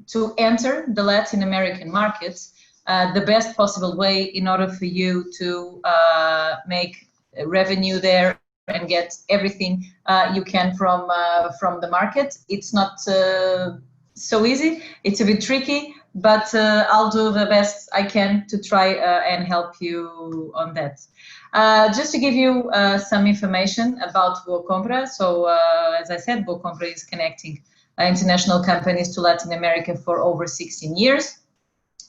to enter the Latin American markets, the best possible way in order for you to make revenue there and get everything you can from the market. It's not so easy. It's a bit tricky, but I'll do the best I can to try and help you on that. Just to give you some information about BoaCompra. So as I said, BoaCompra is connecting international companies to Latin America for over 16 years.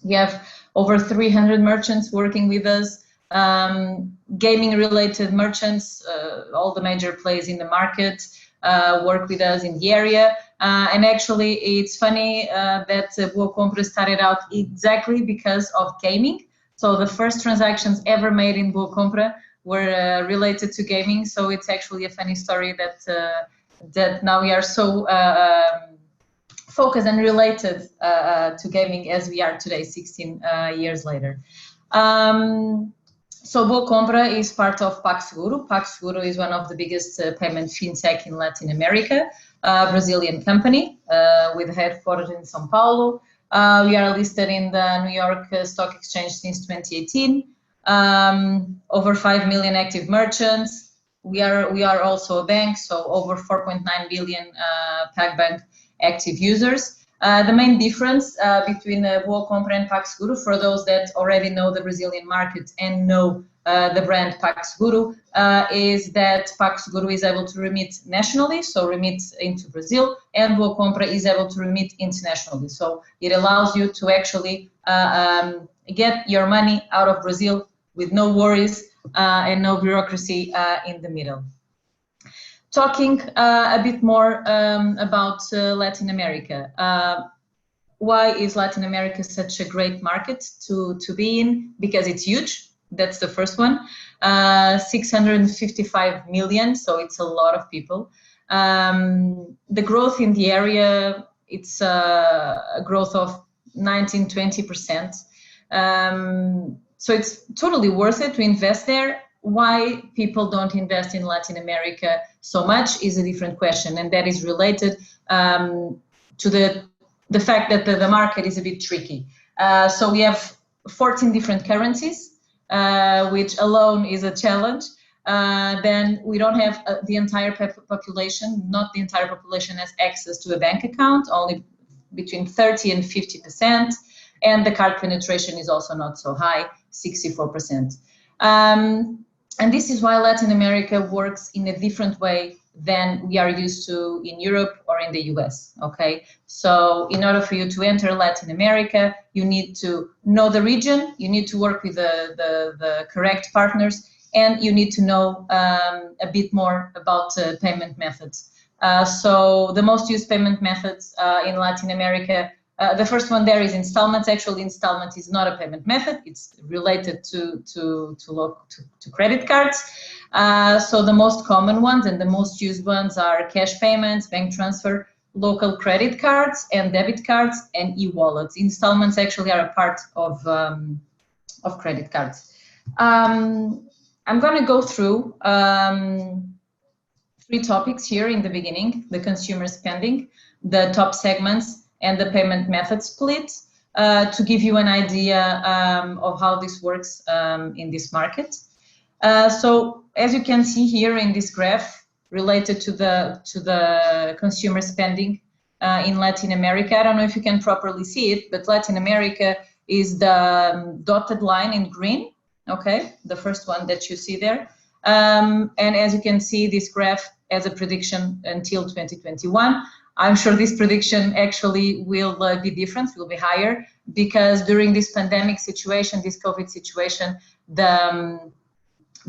We have over 300 merchants working with us, gaming-related merchants, all the major players in the market work with us in the area. And actually, it's funny that BoaCompra started out exactly because of gaming. So the first transactions ever made in BoaCompra were related to gaming. So it's actually a funny story that that now we are so focused and related to gaming as we are today, 16 years later. So BoaCompra is part of PagSeguro. PagSeguro is one of the biggest payment fintech in Latin America, a Brazilian company with headquarters in São Paulo. We are listed in the New York Stock Exchange since 2018. Over 5 million active merchants. We are also a bank, so over 4.9 billion PagBank active users. The main difference between BoaCompra and PagSeguro, for those that already know the Brazilian market and know the brand PagSeguro, is that PagSeguro is able to remit nationally, so remit into Brazil, and BoaCompra is able to remit internationally. So it allows you to actually get your money out of Brazil with no worries and no bureaucracy in the middle. Talking a bit more about Latin America. Why is Latin America such a great market to be in? Because it's huge. That's the first one. 655 million, so it's a lot of people. The growth in the area, it's a growth of 19-20%. So it's totally worth it to invest there. Why people don't invest in Latin America so much is a different question, and that is related to the fact that the market is a bit tricky. So we have 14 different currencies, which alone is a challenge. Then we don't have the entire population, not the entire population has access to a bank account, only between 30 and 50%, and the card penetration is also not so high, 64%. And this is why Latin America works in a different way than we are used to in Europe or in the US, okay? So in order for you to enter Latin America, you need to know the region, you need to work with the correct partners, and you need to know a bit more about payment methods. So the most used payment methods in Latin America, the first one there is installments. Actually, installment is not a payment method. It's related to credit cards. So the most common ones and the most used ones are cash payments, bank transfer, local credit cards, and debit cards, and e-wallets. Installments actually are a part of credit cards. I'm going to go through 3 topics here in the beginning: the consumer spending, the top segments, and the payment method split, to give you an idea of how this works in this market. So as you can see here in this graph related to the consumer spending in Latin America, I don't know if you can properly see it, but Latin America is the dotted line in green, okay, the first one that you see there. And as you can see, this graph has a prediction until 2021. I'm sure this prediction actually will be different, will be higher, because during this pandemic situation, this COVID situation, the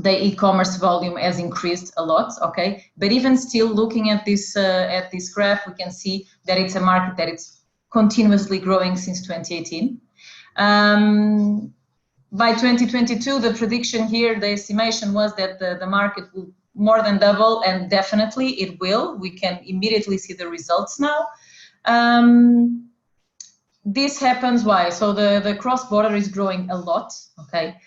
e-commerce volume has increased a lot, okay? But even still, looking at this graph, we can see that it's a market that it's continuously growing since 2018. By 2022, the prediction here, the estimation was that the market will more than double, and definitely it will. We can immediately see the results now. This happens why? So the cross-border is growing a lot, okay?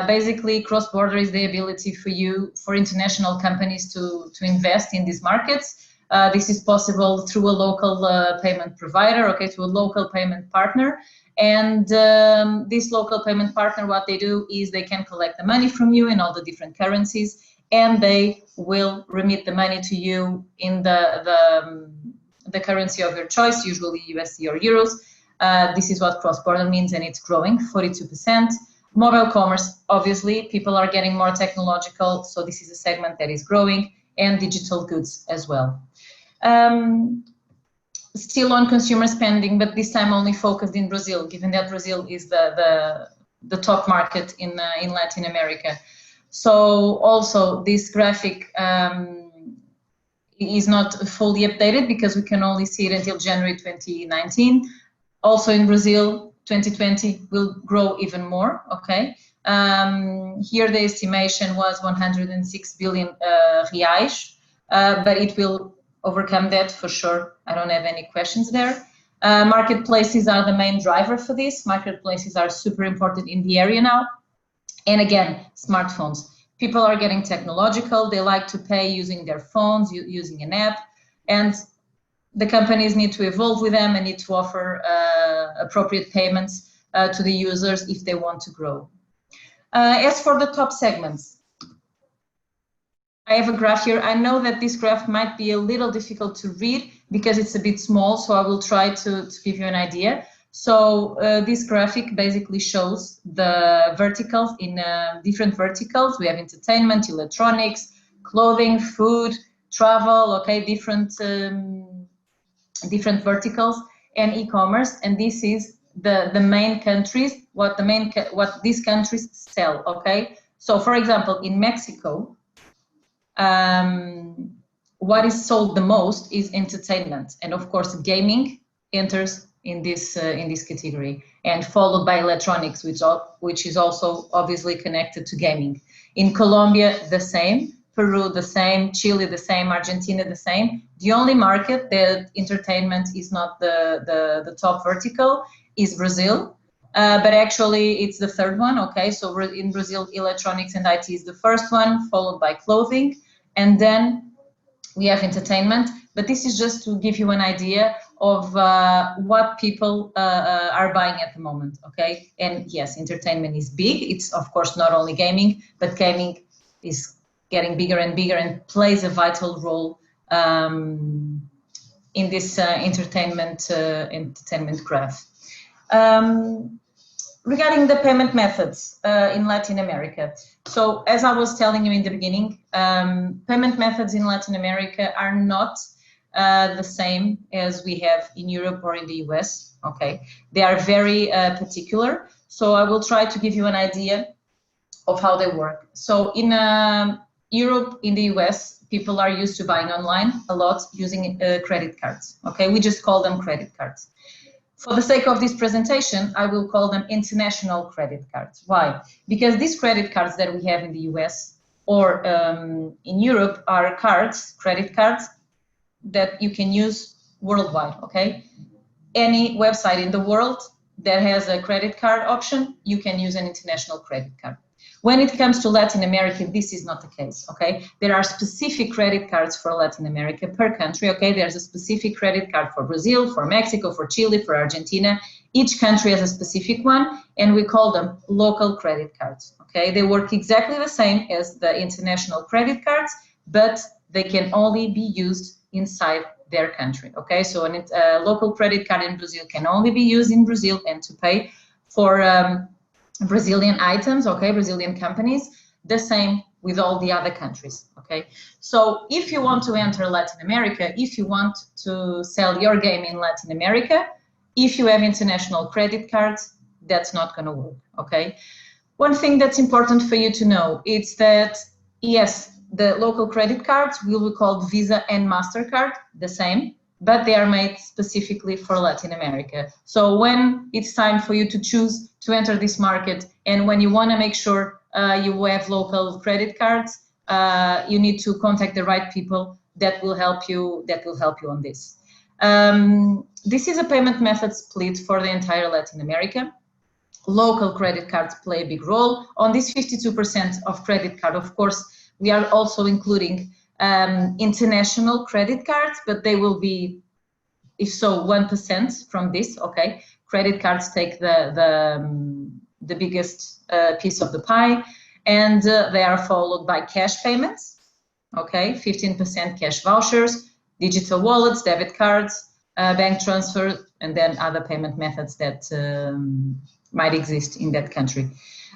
Basically, cross-border is the ability for international companies to invest in these markets. This is possible through a local payment provider, okay, through a local payment partner. And this local payment partner, what they do is they can collect the money from you in all the different currencies, and they will remit the money to you in the currency of your choice, usually USD or euros. This is what cross-border means, and it's growing 42%. Mobile commerce, obviously, people are getting more technological, so this is a segment that is growing, and digital goods as well. Still on consumer spending, but this time only focused in Brazil, given that Brazil is the top market in Latin America. So also this graphic is not fully updated because we can only see it until January 2019. Also in Brazil, 2020 will grow even more, okay? Here the estimation was 106 billion reais, but it will overcome that for sure. I don't have any questions there. Marketplaces are the main driver for this. Marketplaces are super important in the area now. And again, smartphones. People are getting technological. They like to pay using their phones, using an app. And the companies need to evolve with them and need to offer appropriate payments to the users if they want to grow. As for the top segments, I have a graph here. I know that this graph might be a little difficult to read because it's a bit small, so I will try to give you an idea. So this graphic basically shows the verticals in different verticals. We have entertainment, electronics, clothing, food, travel, okay, different verticals, and e-commerce. And this is the main countries, what these countries sell, okay? So for example, in Mexico, what is sold the most is entertainment, and of course gaming enters in this category, and followed by electronics, which is also obviously connected to gaming. In Colombia, the same. Peru, the same. Chile, the same. Argentina, the same. The only market that entertainment is not the top vertical is Brazil. But actually, it's the third one, okay? So in Brazil, electronics and IT is the first one, followed by clothing, and then we have entertainment. But this is just to give you an idea of what people are buying at the moment, okay? And yes, entertainment is big. It's, of course, not only gaming, but gaming is getting bigger and bigger and plays a vital role in this entertainment graph. Regarding the payment methods in Latin America. So as I was telling you in the beginning, payment methods in Latin America are not the same as we have in Europe or in the US, okay? They are very particular. So I will try to give you an idea of how they work. So in Europe, in the US, people are used to buying online a lot using credit cards, okay? We just call them credit cards. For the sake of this presentation, I will call them international credit cards. Why? Because these credit cards that we have in the US or in Europe are credit cards that you can use worldwide, okay? Any website in the world that has a credit card option, you can use an international credit card. When it comes to Latin America, this is not the case, okay? There are specific credit cards for Latin America per country, okay? There's a specific credit card for Brazil, for Mexico, for Chile, for Argentina. Each country has a specific one, and we call them local credit cards, okay? They work exactly the same as the international credit cards, but they can only be used inside their country, okay? So a local credit card in Brazil can only be used in Brazil and to pay for Brazilian items, okay, Brazilian companies, the same with all the other countries, okay? So if you want to enter Latin America, if you want to sell your game in Latin America, if you have international credit cards, that's not going to work, okay? One thing that's important for you to know is that, yes, the local credit cards will be called Visa and MasterCard, the same, but they are made specifically for Latin America. So when it's time for you to choose to enter this market, and when you want to make sure you have local credit cards, you need to contact the right people that will help you on this. This is a payment method split for the entire Latin America. Local credit cards play a big role. On this 52% of credit card, of course, we are also including international credit cards, but they will be, if so, 1% from this. Okay, credit cards take the biggest piece of the pie, and they are followed by cash payments. Okay, 15% cash vouchers, digital wallets, debit cards, bank transfer, and then other payment methods that might exist in that country.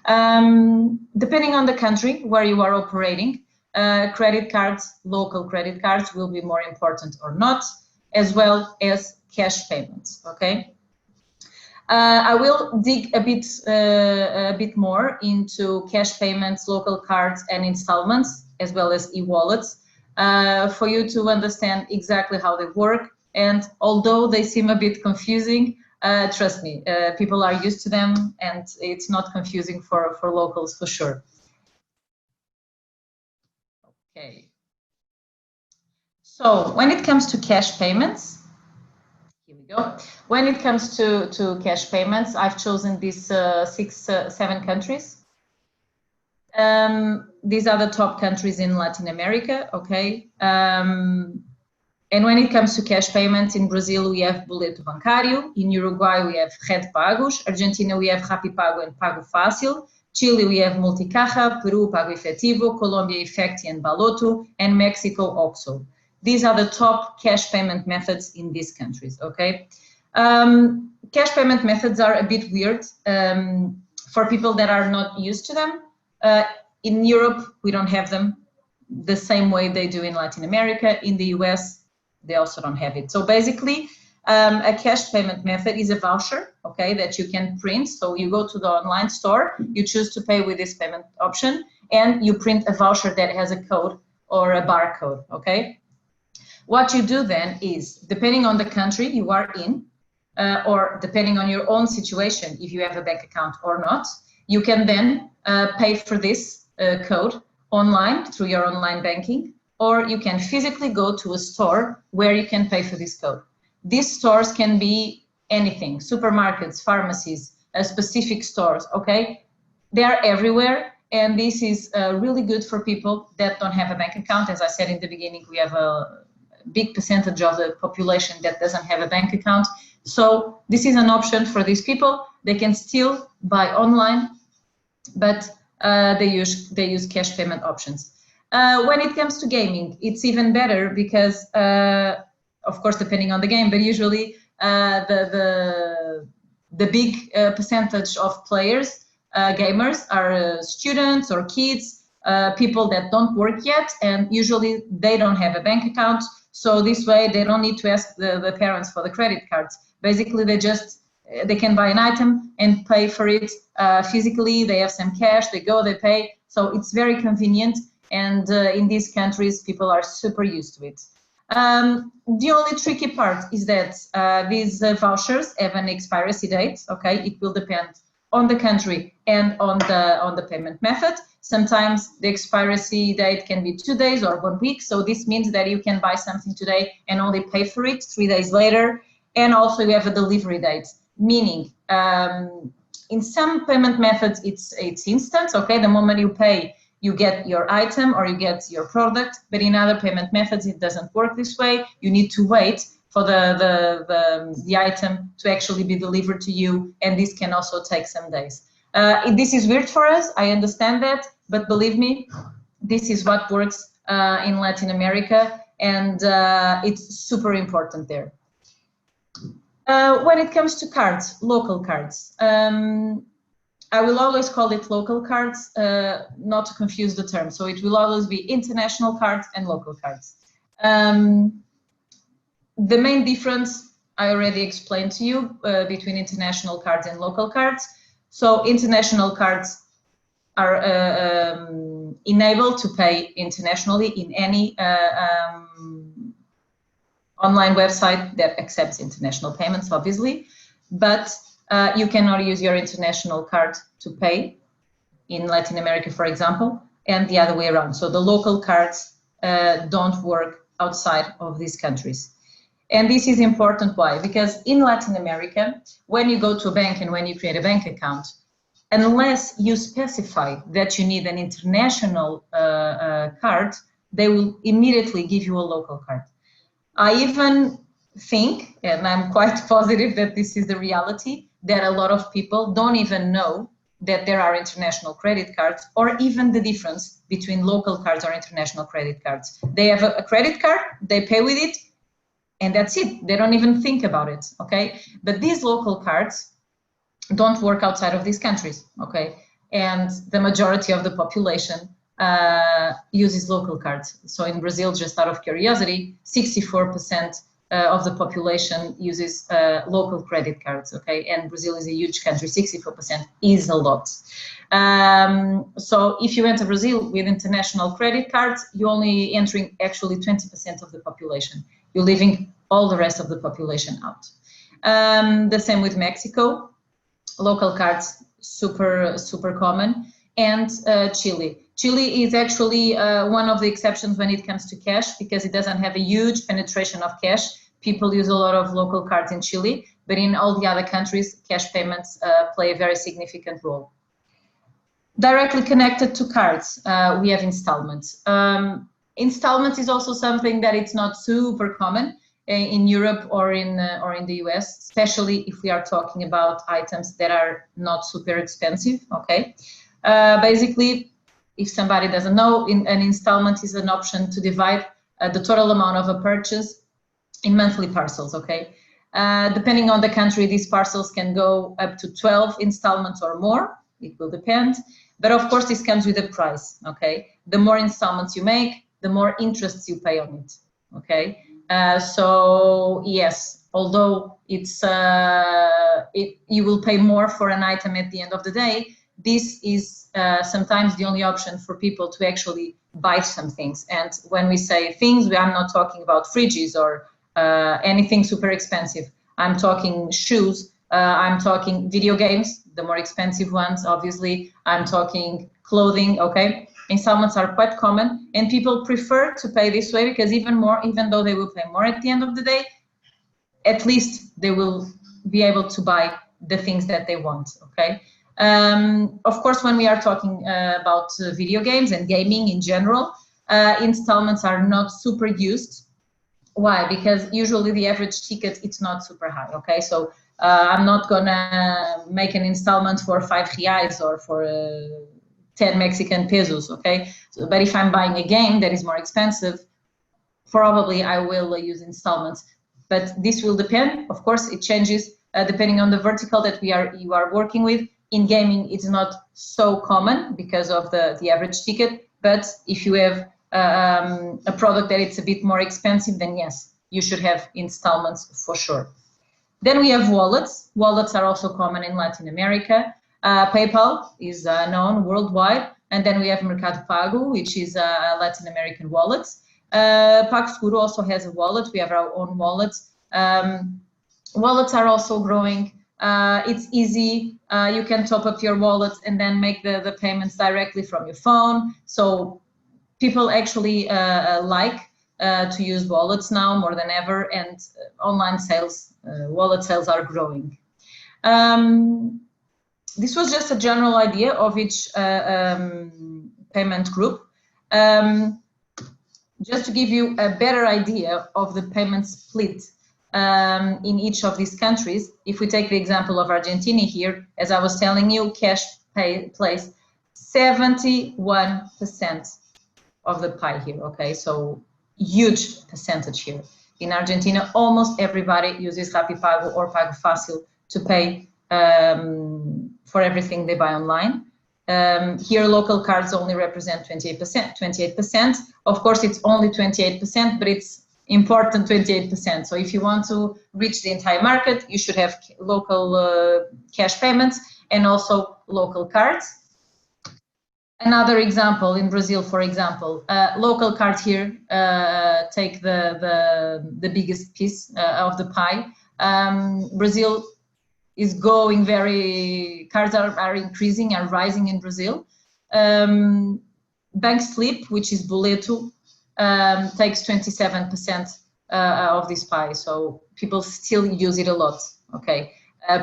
Depending on the country where you are operating, credit cards, local credit cards will be more important or not, as well as cash payments. Okay. I will dig a bit more into cash payments, local cards, and installments, as well as e-wallets, for you to understand exactly how they work. And although they seem a bit confusing, trust me, people are used to them, and it's not confusing for locals for sure. Okay. So when it comes to cash payments, here we go. When it comes to cash payments, I've chosen these 7 countries. These are the top countries in Latin America, okay? And when it comes to cash payments, in Brazil, we have Boleto Bancário. In Uruguay, we have Red Pagos. Argentina, we have Rapipago and Pago Fácil. Chile, we have Multicaja. Peru, Pago Efectivo. Colombia, Efecti and Baloto. And Mexico, Oxxo. These are the top cash payment methods in these countries, okay? Cash payment methods are a bit weird for people that are not used to them. In Europe, we don't have them the same way they do in Latin America. In the US, they also don't have it. So basically, a cash payment method is a voucher, okay, that you can print. So you go to the online store, you choose to pay with this payment option, and you print a voucher that has a code or a barcode, okay? What you do then is, depending on the country you are in, or depending on your own situation, if you have a bank account or not, you can then pay for this code online through your online banking, or you can physically go to a store where you can pay for this code. These stores can be anything, supermarkets, pharmacies, specific stores, okay? They are everywhere, and this is really good for people that don't have a bank account. As I said in the beginning, we have a big percentage of the population that doesn't have a bank account. So this is an option for these people. They can still buy online, but they use cash payment options. When it comes to gaming, it's even better because, of course, depending on the game, but usually the big percentage of players, gamers, are students or kids, people that don't work yet, and usually they don't have a bank account. So this way, they don't need to ask the parents for the credit cards. Basically, they can buy an item and pay for it physically. They have some cash, they go, they pay. So it's very convenient. And in these countries, people are super used to it. The only tricky part is that these vouchers have an expiry date. Okay, it will depend on the country and on the payment method. Sometimes the expiry date can be 2 days or 1 week. So this means that you can buy something today and only pay for it 3 days later. And also you have a delivery date, meaning in some payment methods, it's instant. Okay, the moment you pay, you get your item or you get your product. But in other payment methods, it doesn't work this way. You need to wait for the item to actually be delivered to you. And this can also take some days. This is weird for us, I understand that, but believe me, this is what works in Latin America, and it's super important there. When it comes to cards, local cards, I will always call it local cards, not to confuse the term. So it will always be international cards and local cards. The main difference I already explained to you between international cards and local cards. So international cards are enabled to pay internationally in any online website that accepts international payments, obviously, but you cannot use your international card to pay in Latin America, for example, and the other way around. So the local cards don't work outside of these countries. And this is important. Why? Because in Latin America, when you go to a bank and when you create a bank account, unless you specify that you need an international card, they will immediately give you a local card. I even think, and I'm quite positive that this is the reality, that a lot of people don't even know that there are international credit cards, or even the difference between local cards or international credit cards. They have a credit card, they pay with it, and that's it. They don't even think about it, okay? But these local cards don't work outside of these countries, okay? And the majority of the population uses local cards. So in Brazil, just out of curiosity, 64% of the population uses local credit cards, okay? And Brazil is a huge country, 64% is a lot. So if you enter Brazil with international credit cards, you're only entering actually 20% of the population. You're leaving all the rest of the population out. The same with Mexico, local cards, super common, and Chile. Chile is actually one of the exceptions when it comes to cash, because it doesn't have a huge penetration of cash. People use a lot of local cards in Chile, but in all the other countries, cash payments play a very significant role. Directly connected to cards, we have installments. Installments is also something that it's not super common in Europe or in the US, especially if we are talking about items that are not super expensive, okay? Basically, if somebody doesn't know, an installment is an option to divide the total amount of a purchase in monthly parcels, okay? Depending on the country, these parcels can go up to 12 installments or more. It will depend. But of course, this comes with a price, okay? The more installments you make, the more interests you pay on it, okay? So yes, although it's you will pay more for an item at the end of the day, this is sometimes the only option for people to actually buy some things. And when we say things, I'm not talking about fridges or anything super expensive. I'm talking shoes, I'm talking video games, the more expensive ones, obviously. I'm talking clothing, okay? Installments are quite common, and people prefer to pay this way because even though they will pay more at the end of the day, at least they will be able to buy the things that they want, okay? Of course, when we are talking about video games and gaming in general, installments are not super used. Why? Because usually the average ticket, it's not super high, okay? So I'm not gonna make an installment for 5 reais or for 10 Mexican pesos, okay? So, but if I'm buying a game that is more expensive, probably I will use installments. But this will depend. Of course, it changes depending on the vertical that you are working with. In gaming, it's not so common because of the average ticket. But if you have a product that it's a bit more expensive, then yes, you should have installments for sure. Then we have wallets. Wallets are also common in Latin America. PayPal is known worldwide. And then we have Mercado Pago, which is a Latin American wallet. PagSeguro also has a wallet. We have our own wallets. Wallets are also growing. It's easy. You can top up your wallet and then make the payments directly from your phone. So people actually like to use wallets now more than ever, and online sales, wallet sales are growing. This was just a general idea of each payment group. Just to give you a better idea of the payment split in each of these countries, if we take the example of Argentina here, as I was telling you, cash plays 71% of the pie here, okay? So huge percentage here. In Argentina, almost everybody uses RappiPago or Pago Fácil to pay for everything they buy online. Here, local cards only represent 28%. Of course, it's only 28%, but it's important 28%. So if you want to reach the entire market, you should have local cash payments and also local cards. Another example, in Brazil, for example, local cards here take the biggest piece of the pie. Brazil is going cards are increasing, are rising in Brazil. Bank slip, which is boleto, takes 27% of this pie. So people still use it a lot, okay?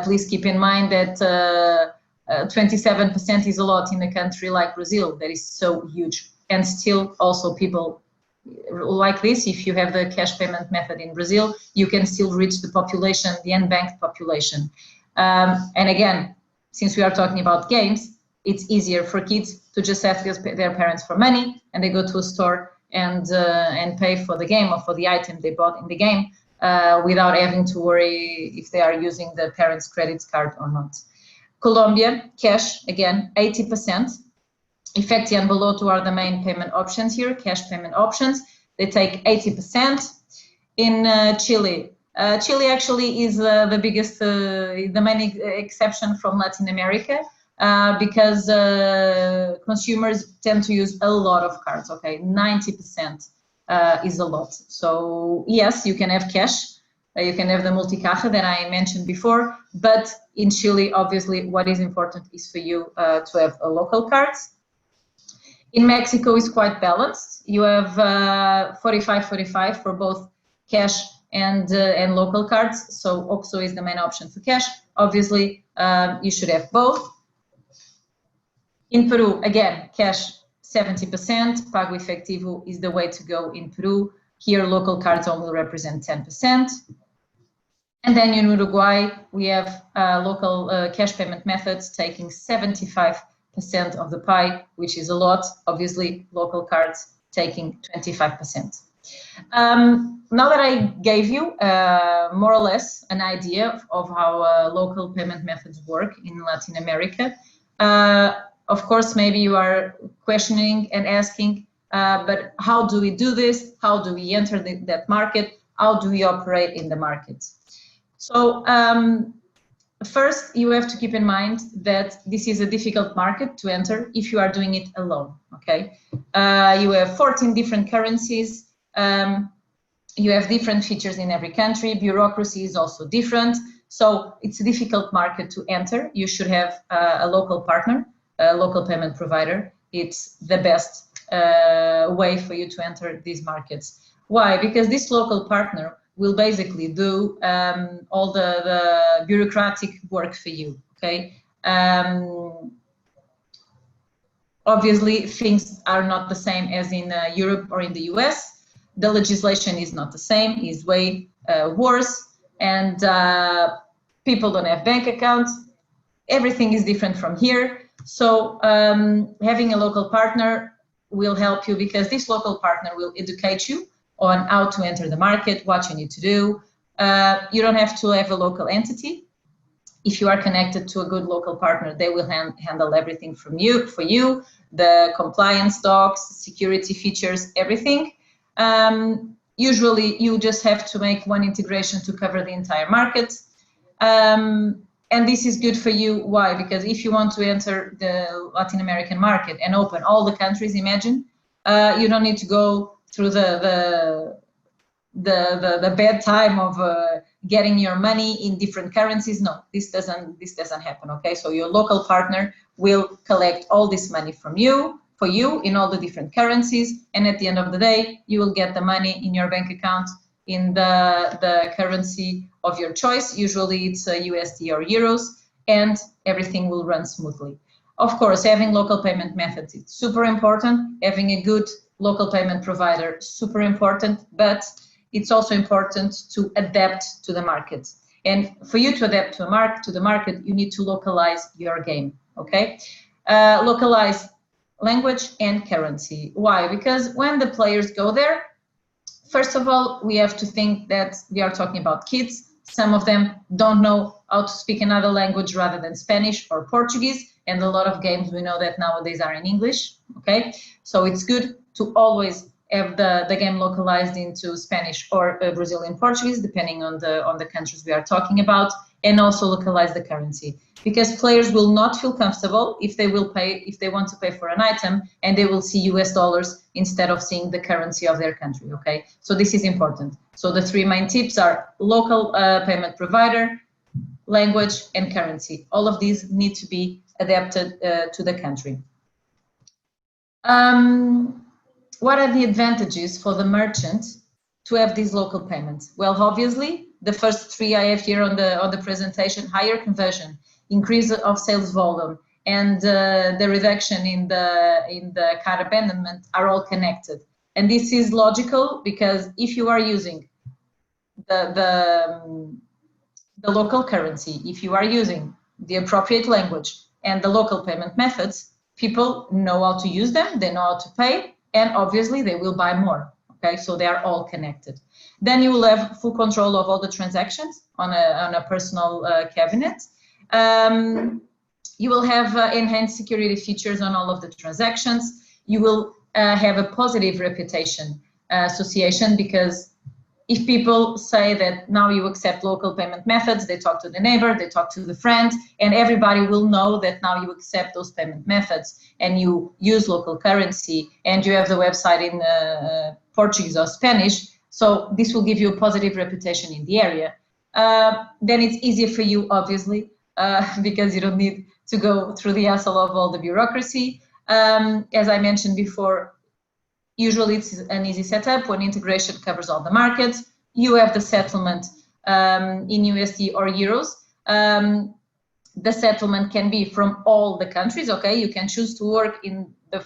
Please keep in mind that 27% is a lot in a country like Brazil that is so huge, and still also people like this, if you have the cash payment method in Brazil, you can still reach the population, the unbanked population. And again, since we are talking about games, it's easier for kids to just ask their parents for money, and they go to a store and pay for the game or for the item they bought in the game without having to worry if they are using the parents' credit card or not. Colombia, cash, again, 80%. Efecti and BoaCompra are the main payment options here, cash payment options. They take 80%. In Chile, Chile actually is the biggest, the main exception from Latin America because consumers tend to use a lot of cards, okay? 90% is a lot. So yes, you can have cash. You can have the multicaja that I mentioned before, but in Chile, obviously, what is important is for you to have a local cards. In Mexico, it's quite balanced. You have 45-45 for both cash and local cards. So OXXO is the main option for cash. Obviously, you should have both. In Peru, again, cash 70%. Pago Efectivo is the way to go in Peru. Here, local cards only represent 10%. And then in Uruguay, we have local cash payment methods taking 75% of the pie, which is a lot. Obviously, local cards taking 25%. Now that I gave you more or less an idea of how local payment methods work in Latin America, of course, maybe you are questioning and asking, but how do we do this? How do we enter that market? How do we operate in the market? So first, you have to keep in mind that this is a difficult market to enter if you are doing it alone, okay? You have 14 different currencies. You have different features in every country. Bureaucracy is also different. So it's a difficult market to enter. You should have a local partner, a local payment provider. It's the best way for you to enter these markets. Why? Because this local partner will basically do all the bureaucratic work for you, okay? Obviously, things are not the same as in Europe or in the US. The legislation is not the same, is way worse, and people don't have bank accounts. Everything is different from here. So having a local partner will help you because this local partner will educate you on how to enter the market, what you need to do. You don't have to have a local entity. If you are connected to a good local partner, they will handle everything for you, the compliance docs, security features, everything. Usually, you just have to make one integration to cover the entire market. And this is good for you. Why? Because if you want to enter the Latin American market and open all the countries, imagine, you don't need to go through the bad time of getting your money in different currencies. No, this doesn't happen. Okay, so your local partner will collect all this money from you for you in all the different currencies, and at the end of the day, you will get the money in your bank account in the currency of your choice. Usually, it's USD or euros, and everything will run smoothly. Of course, having local payment methods is super important. Having a good local payment provider, super important, but it's also important to adapt to the market. And for you to adapt to the market, you need to localize your game, okay? Localize language and currency. Why? Because when the players go there, first of all, we have to think that we are talking about kids. Some of them don't know how to speak another language rather than Spanish or Portuguese, and a lot of games we know that nowadays are in English, okay? So it's good to always have the game localized into Spanish or Brazilian Portuguese, depending on the countries we are talking about, and also localize the currency. Because players will not feel comfortable if they want to pay for an item and they will see US dollars instead of seeing the currency of their country, okay? So this is important. So the three main tips are local payment provider, language, and currency. All of these need to be adapted to the country. What are the advantages for the merchant to have these local payments? Well, obviously, the first three I have here on the presentation: higher conversion, increase of sales volume, and the reduction in the cart abandonment are all connected. And this is logical because if you are using the local currency, if you are using the appropriate language and the local payment methods, people know how to use them, they know how to pay, and obviously they will buy more. Okay, so they are all connected. Then you will have full control of all the transactions on a personal cabinet. You will have enhanced security features on all of the transactions. You will have a positive reputation association, because if people say that now you accept local payment methods, they talk to the neighbor, they talk to the friend, and everybody will know that now you accept those payment methods and you use local currency and you have the website in Portuguese or Spanish. So this will give you a positive reputation in the area. Then it's easier for you, obviously, because you don't need to go through the hassle of all the bureaucracy. As I mentioned before, usually it's an easy setup when integration covers all the markets. You have the settlement in USD or euros. The settlement can be from all the countries, okay? You can choose to work in the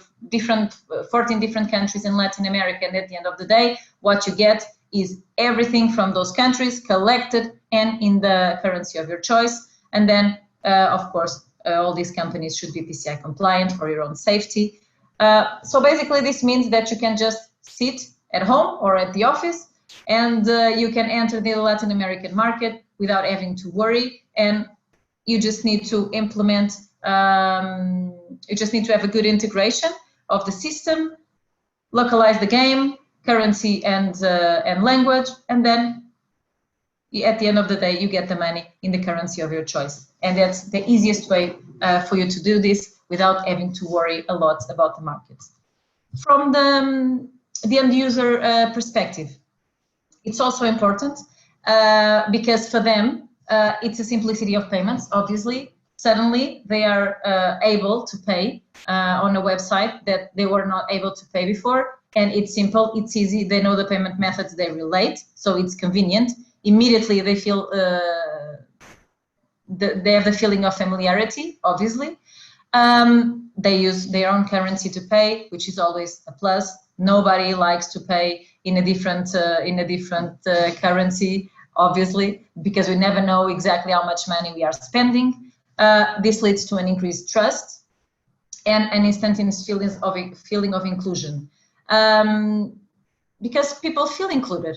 14 different countries in Latin America, and at the end of the day, what you get is everything from those countries collected and in the currency of your choice. And then, of course, all these companies should be PCI compliant for your own safety. So basically, this means that you can just sit at home or at the office, and you can enter the Latin American market without having to worry. And you just need to implement, you just need to have a good integration of the system, localize the game, currency and language, and then at the end of the day, you get the money in the currency of your choice. And that's the easiest way for you to do this without having to worry a lot about the markets. From the end user perspective, it's also important because for them, it's a simplicity of payments, obviously. Suddenly, they are able to pay on a website that they were not able to pay before. And it's simple, it's easy, they know the payment methods, they relate, so it's convenient. Immediately, they feel, they have the feeling of familiarity, obviously. They use their own currency to pay, which is always a plus. Nobody likes to pay in a different currency, obviously, because we never know exactly how much money we are spending. This leads to an increased trust and an instantaneous feeling of inclusion, because people feel included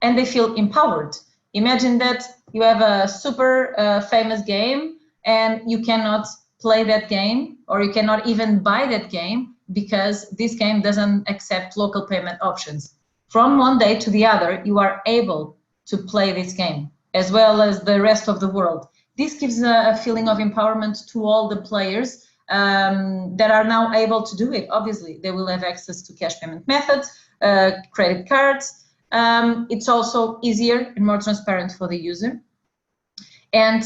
and they feel empowered. Imagine that you have a super famous game and you cannot play that game, or you cannot even buy that game because this game doesn't accept local payment options. From one day to the other, you are able to play this game as well as the rest of the world. This gives a feeling of empowerment to all the players that are now able to do it. Obviously, they will have access to cash payment methods, credit cards. It's also easier and more transparent for the user. And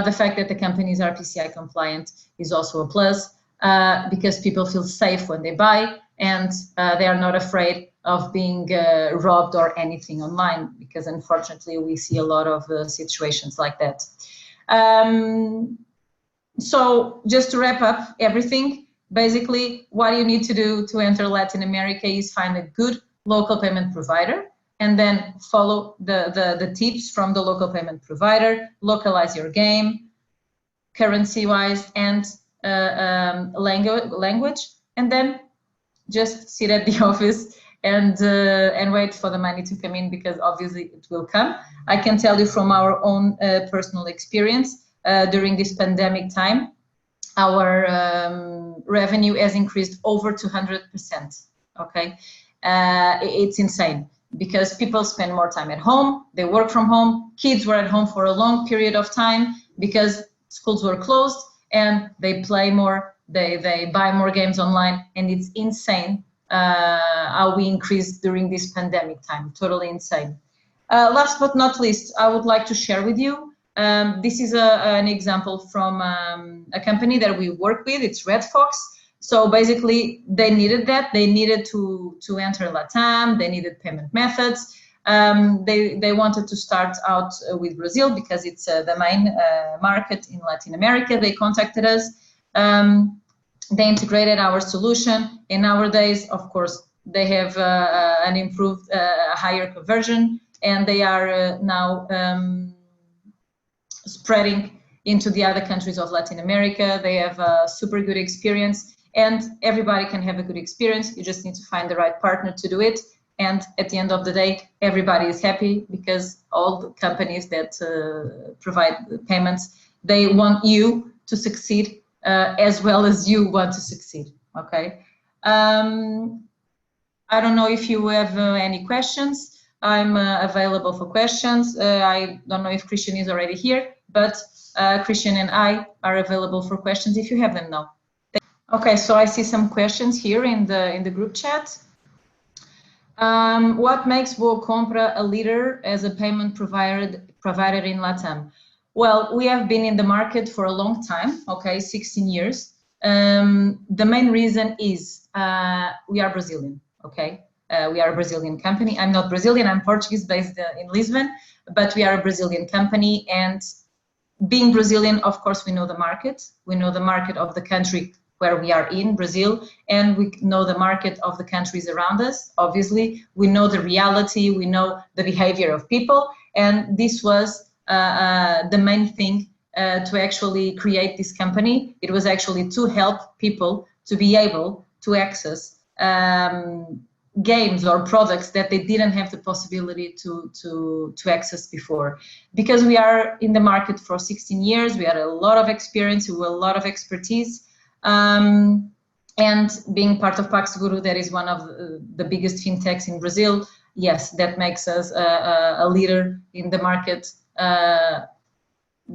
the fact that the companies are PCI compliant is also a plus, because people feel safe when they buy, and they are not afraid of being robbed or anything online, because unfortunately we see a lot of situations like that. So just to wrap up everything, basically what you need to do to enter Latin America is find a good local payment provider, and then follow the tips from the local payment provider, localize your game, currency-wise and language, and then just sit at the office and wait for the money to come in, because obviously it will come. I can tell you from our own personal experience, during this pandemic time, our revenue has increased over 200%, okay? It's insane, because people spend more time at home, they work from home, kids were at home for a long period of time because schools were closed, and they play more, they buy more games online, and it's insane how we increased during this pandemic time, totally insane. Last but not least, I would like to share with you, this is an example from a company that we work with, it's Red Fox. So basically, they needed that. They needed to enter LATAM. They needed payment methods. They wanted to start out with Brazil because it's the main market in Latin America. They contacted us. They integrated our solution. And nowadays, of course, they have an improved, higher conversion, and they are now spreading into the other countries of Latin America. They have a super good experience, and everybody can have a good experience. You just need to find the right partner to do it. And at the end of the day, everybody is happy, because all the companies that provide payments, they want you to succeed as well as you want to succeed. Okay. I don't know if you have any questions. I'm available for questions. I don't know if Christian is already here, but Christian and I are available for questions if you have them now. Okay, so I see some questions here in the group chat. What makes BoaCompra a leader as a payment provider in LATAM? Well, we have been in the market for a long time, okay, 16 years. The main reason is we are Brazilian, okay? We are a Brazilian company. I'm not Brazilian, I'm Portuguese, based in Lisbon, but we are a Brazilian company, and being Brazilian, of course, we know the market. We know the market of the country where we are in, Brazil, and we know the market of the countries around us. Obviously, we know the reality, we know the behavior of people, and this was the main thing to actually create this company. It was actually to help people to be able to access games or products that they didn't have the possibility to access before. Because we are in the market for 16 years, we had a lot of experience, we have a lot of expertise, and being part of PagSeguro, that is one of the biggest fintechs in Brazil, yes, that makes us a leader in the market,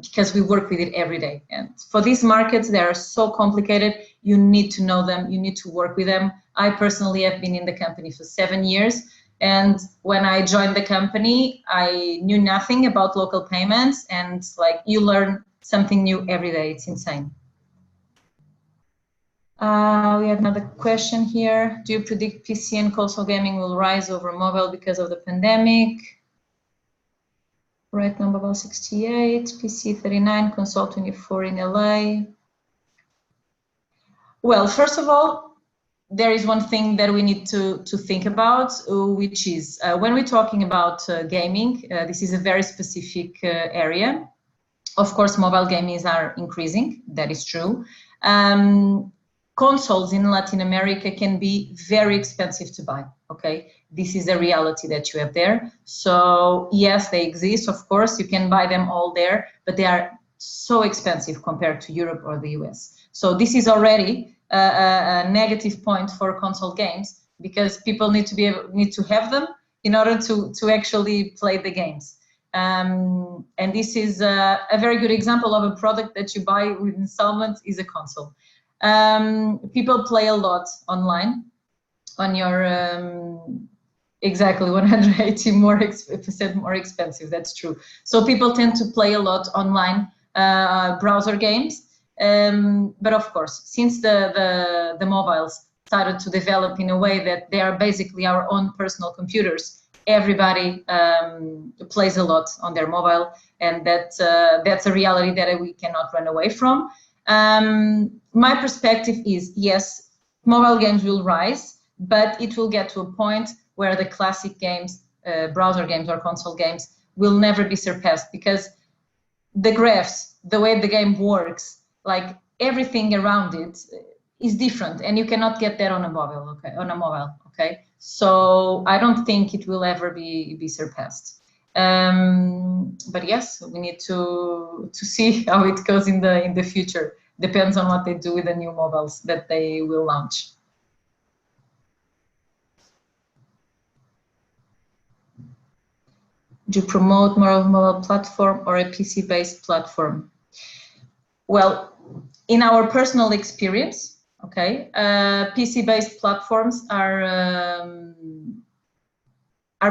because we work with it every day. And for these markets, they are so complicated, you need to know them, you need to work with them. I personally have been in the company for 7 years, and when I joined the company, I knew nothing about local payments, and like, you learn something new every day. It's insane. We have another question here. Do you predict PC and console gaming will rise over mobile because of the pandemic? Right now, mobile 68, PC 39, console 24 in LA. Well, first of all, there is one thing that we need to think about, which is when we're talking about gaming, this is a very specific area. Of course, mobile games are increasing, that is true. Consoles in Latin America can be very expensive to buy, okay? This is the reality that you have there. So yes, they exist, of course, you can buy them all there, but they are so expensive compared to Europe or the US. So this is already a negative point for console games, because people need to have them in order to actually play the games. And this is a very good example of a product that you buy with installments is a console. People play a lot online on your exactly 180% more expensive, that's true. So people tend to play a lot online browser games, but of course, since the mobiles started to develop in a way that they are basically our own personal computers, everybody plays a lot on their mobile, and that's a reality that we cannot run away from. My perspective is, yes, mobile games will rise, but it will get to a point where the classic games, browser games or console games, will never be surpassed, because the graphs, the way the game works, like everything around it is different, and you cannot get that on a mobile, okay? So I don't think it will ever be surpassed. But yes, we need to see how it goes in the future. Depends on what they do with the new mobiles that they will launch. Do you promote more of a mobile platform or a PC-based platform? Well, in our personal experience, okay, PC-based platforms are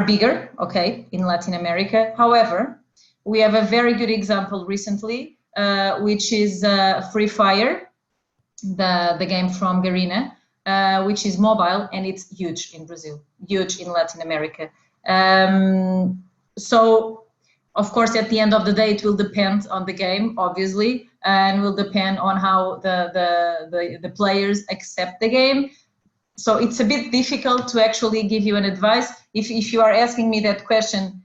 bigger, okay, in Latin America. However, we have a very good example recently, which is Free Fire, the game from Garena, which is mobile, and it's huge in Brazil, huge in Latin America. So, of course, at the end of the day, it will depend on the game, obviously, and will depend on how the players accept the game. So it's a bit difficult to actually give you an advice. If you are asking me that question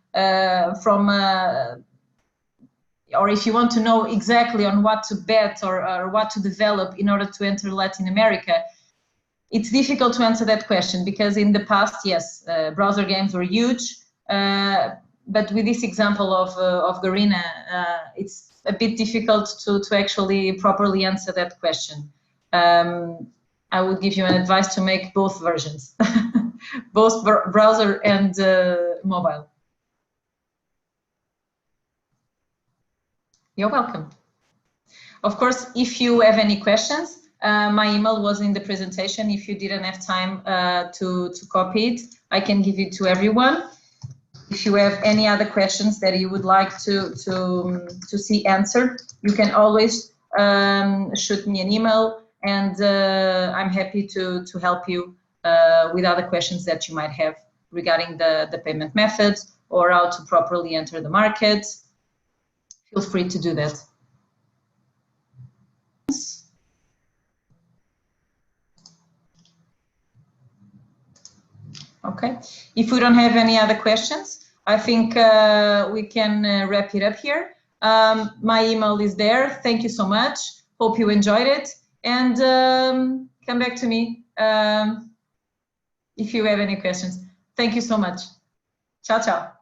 or if you want to know exactly on what to bet or what to develop in order to enter Latin America, it's difficult to answer that question because in the past, yes, browser games were huge. But with this example of Garena, it's a bit difficult to actually properly answer that question. I would give you an advice to make both versions, both browser and mobile. You're welcome. Of course, if you have any questions, my email was in the presentation. If you didn't have time to copy it, I can give it to everyone. If you have any other questions that you would like to see answered, you can always shoot me an email, and I'm happy to help you with other questions that you might have regarding the payment methods or how to properly enter the market. Feel free to do that. Okay, if we don't have any other questions, I think we can wrap it up here. My email is there. Thank you so much. Hope you enjoyed it, and come back to me if you have any questions. Thank you so much. Ciao, ciao.